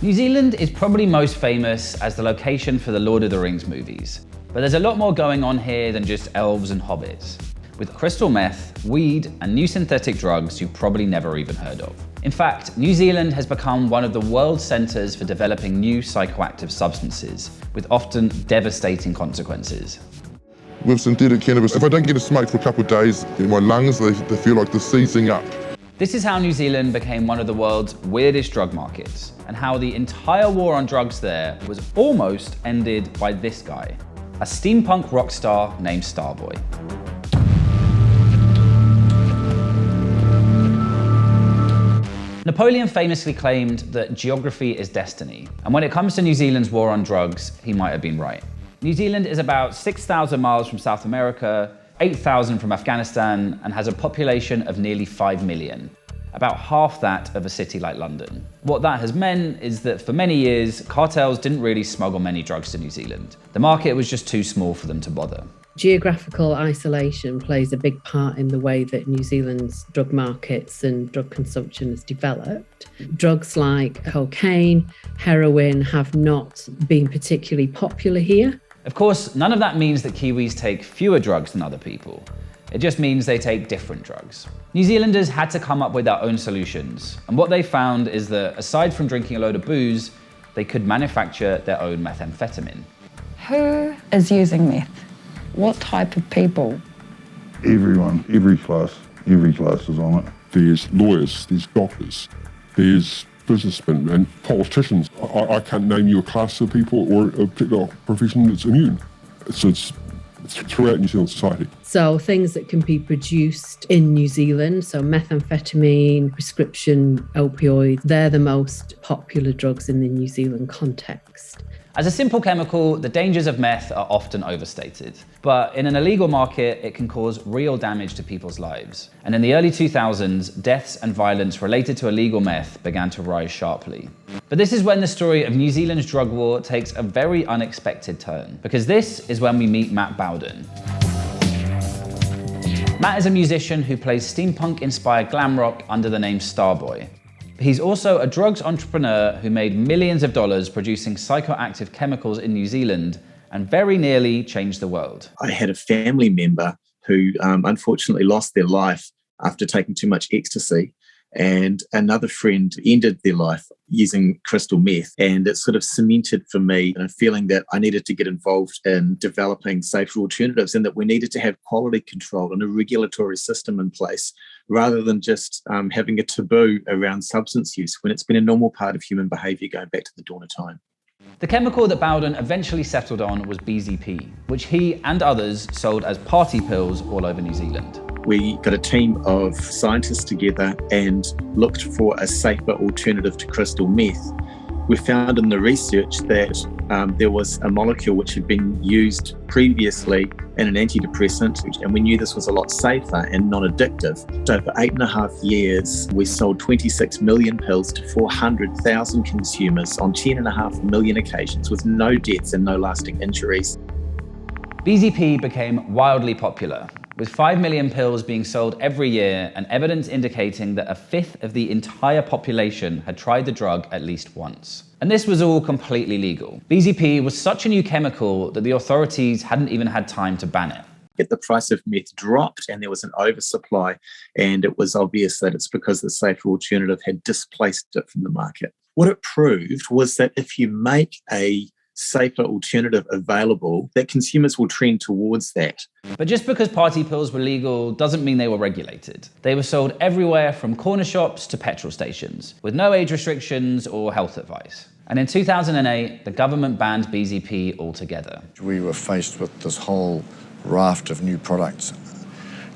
New Zealand is probably most famous as the location for the Lord of the Rings movies. But there's a lot more going on here than just elves and hobbits. With crystal meth, weed, and new synthetic drugs you've probably never even heard of. In fact, New Zealand has become one of the world's centers for developing new psychoactive substances, with often devastating consequences. With synthetic cannabis, if I don't get a smoke for a couple of days, my lungs, they feel like they're seizing up. This is how New Zealand became one of the world's weirdest drug markets, and how the entire war on drugs there was almost ended by this guy, a steampunk rock star named Starboy. Napoleon famously claimed that geography is destiny, and when it comes to New Zealand's war on drugs, he might have been right. New Zealand is about 6,000 miles from South America, 8,000 from Afghanistan, and has a population of nearly 5 million, about half that of a city like London. What that has meant is that for many years, cartels didn't really smuggle many drugs to New Zealand. The market was just too small for them to bother. Geographical isolation plays a big part in the way that New Zealand's drug markets and drug consumption has developed. Drugs like cocaine, heroin have not been particularly popular here. Of course, none of that means that Kiwis take fewer drugs than other people. It just means they take different drugs. New Zealanders had to come up with their own solutions, and what they found is that aside from drinking a load of booze, they could manufacture their own methamphetamine. Who is using meth? What type of people? Everyone, every class is on it. There's lawyers, there's doctors, there's businessmen and politicians. I can't name you a class of people or a particular profession that's immune. So it's throughout New Zealand society. So things that can be produced in New Zealand, so methamphetamine, prescription opioid, they're the most popular drugs in the New Zealand context. As a simple chemical, the dangers of meth are often overstated. But in an illegal market, it can cause real damage to people's lives. And in the early 2000s, deaths and violence related to illegal meth began to rise sharply. But this is when the story of New Zealand's drug war takes a very unexpected turn, because this is when we meet Matt Bowden. Matt is a musician who plays steampunk-inspired glam rock under the name Starboy. He's also a drugs entrepreneur who made millions of dollars producing psychoactive chemicals in New Zealand and very nearly changed the world. I had a family member who unfortunately lost their life after taking too much ecstasy, and another friend ended their life using crystal meth. And it sort of cemented for me a feeling that I needed to get involved in developing safer alternatives, and that we needed to have quality control and a regulatory system in place, rather than just having a taboo around substance use when it's been a normal part of human behaviour going back to the dawn of time. The chemical that Bowden eventually settled on was BZP, which he and others sold as party pills all over New Zealand. We got a team of scientists together and looked for a safer alternative to crystal meth. We found in the research that there was a molecule which had been used previously in an antidepressant, and we knew this was a lot safer and non-addictive. So for 8.5 years, we sold 26 million pills to 400,000 consumers on 10.5 million occasions with no deaths and no lasting injuries. BZP became wildly popular, with 5 million pills being sold every year and evidence indicating that a fifth of the entire population had tried the drug at least once. And this was all completely legal. BZP was such a new chemical that the authorities hadn't even had time to ban it. The price of meth dropped and there was an oversupply, and it was obvious that it's because the safer alternative had displaced it from the market. What it proved was that if you make a safer alternative available, that consumers will trend towards that. But just because party pills were legal doesn't mean they were regulated. They were sold everywhere from corner shops to petrol stations, with no age restrictions or health advice. And in 2008, the government banned BZP altogether. We were faced with this whole raft of new products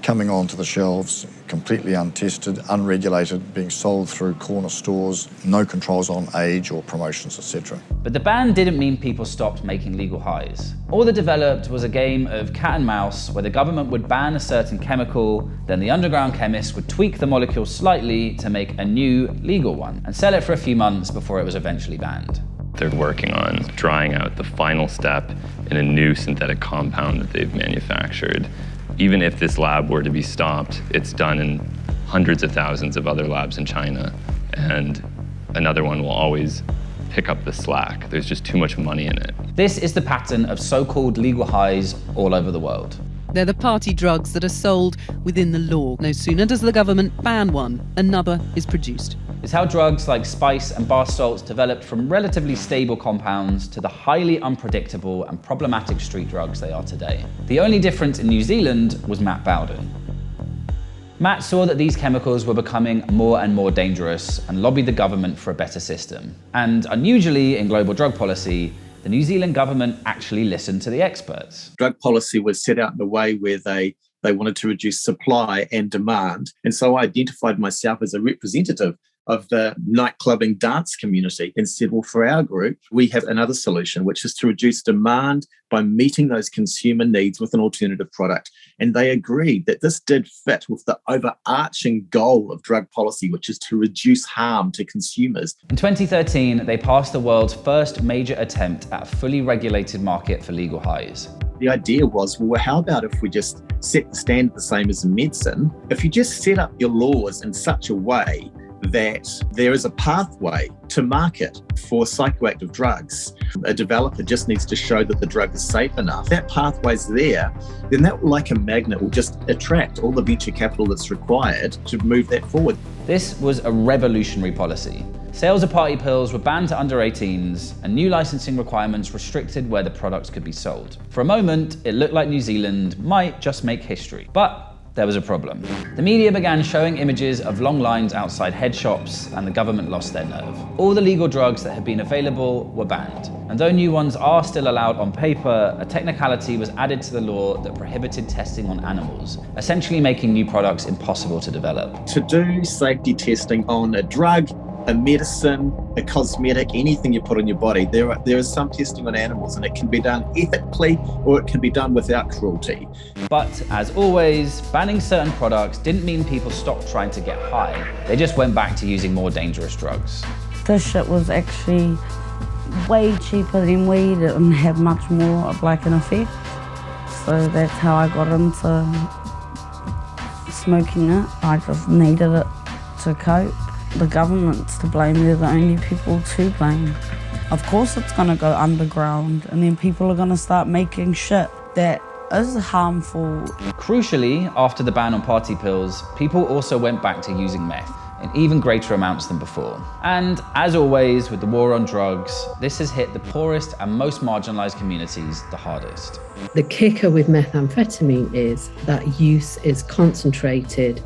coming onto the shelves, completely untested, unregulated, being sold through corner stores, no controls on age or promotions, etc. But the ban didn't mean people stopped making legal highs. All that developed was a game of cat and mouse where the government would ban a certain chemical, then the underground chemists would tweak the molecule slightly to make a new legal one and sell it for a few months before it was eventually banned. They're working on trying out the final step in a new synthetic compound that they've manufactured. Even if this lab were to be stopped, it's done in hundreds of thousands of other labs in China, and another one will always pick up the slack. There's just too much money in it. This is the pattern of so-called legal highs all over the world. They're the party drugs that are sold within the law. No sooner does the government ban one, another is produced. It's how drugs like spice and bar salts developed from relatively stable compounds to the highly unpredictable and problematic street drugs they are today. The only difference in New Zealand was Matt Bowden. Matt saw that these chemicals were becoming more and more dangerous and lobbied the government for a better system. And unusually in global drug policy, the New Zealand government actually listened to the experts. Drug policy was set out in a way where they wanted to reduce supply and demand. And so I identified myself as a representative of the nightclubbing dance community and said, well, for our group, we have another solution, which is to reduce demand by meeting those consumer needs with an alternative product. And they agreed that this did fit with the overarching goal of drug policy, which is to reduce harm to consumers. In 2013, they passed the world's first major attempt at a fully regulated market for legal highs. The idea was, well, how about if we just set the standard the same as in medicine? If you just set up your laws in such a way that there is a pathway to market for psychoactive drugs. A developer just needs to show that the drug is safe enough. That pathway's there, then that, like a magnet, will just attract all the venture capital that's required to move that forward. This was a revolutionary policy. Sales of party pills were banned to under 18s, and new licensing requirements restricted where the products could be sold. For a moment, it looked like New Zealand might just make history. But there was a problem. The media began showing images of long lines outside head shops, and the government lost their nerve. All the legal drugs that had been available were banned. And though new ones are still allowed on paper, a technicality was added to the law that prohibited testing on animals, essentially making new products impossible to develop. To do safety testing on a drug, a medicine, a cosmetic, anything you put on your body, there is some testing on animals, and it can be done ethically or it can be done without cruelty. But as always, banning certain products didn't mean people stopped trying to get high. They just went back to using more dangerous drugs. This shit was actually way cheaper than weed and had much more of like an effect. So that's how I got into smoking it. I just needed it to cope. The government's to blame, they're the only people to blame. Of course it's gonna go underground, and then people are gonna start making shit that is harmful. Crucially, after the ban on party pills, people also went back to using meth in even greater amounts than before. And as always with the war on drugs, this has hit the poorest and most marginalized communities the hardest. The kicker with methamphetamine is that use is concentrated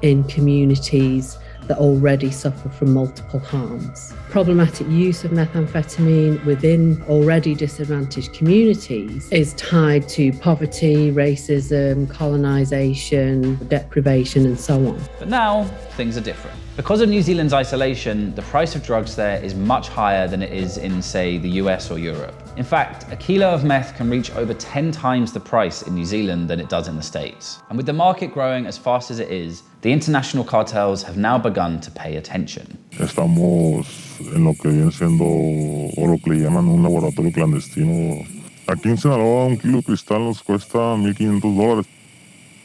in communities that already suffer from multiple harms. Problematic use of methamphetamine within already disadvantaged communities is tied to poverty, racism, colonisation, deprivation, and so on. But now, things are different. Because of New Zealand's isolation, the price of drugs there is much higher than it is in, say, the US or Europe. In fact, a kilo of meth can reach over 10 times the price in New Zealand than it does in the States. And with the market growing as fast as it is, the international cartels have now begun to pay attention. Estamos en lo que viene siendo, o lo que le llaman un laboratorio clandestino. Aquí en Sinaloa un kilo de cristal nos cuesta $1,500.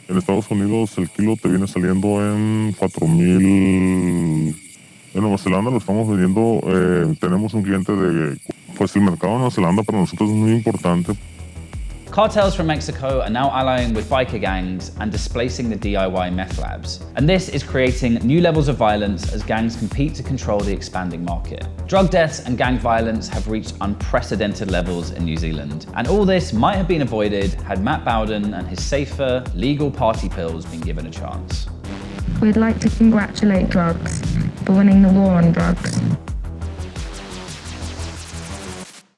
En Estados Unidos el kilo te viene saliendo en 4,000. En Nueva Zelanda lo estamos vendiendo, tenemos un cliente de, pues el mercado de Nueva Zelanda para nosotros es muy importante. Cartels from Mexico are now allying with biker gangs and displacing the DIY meth labs. And this is creating new levels of violence as gangs compete to control the expanding market. Drug deaths and gang violence have reached unprecedented levels in New Zealand. And all this might have been avoided had Matt Bowden and his safer, legal party pills been given a chance. We'd like to congratulate drugs for winning the war on drugs.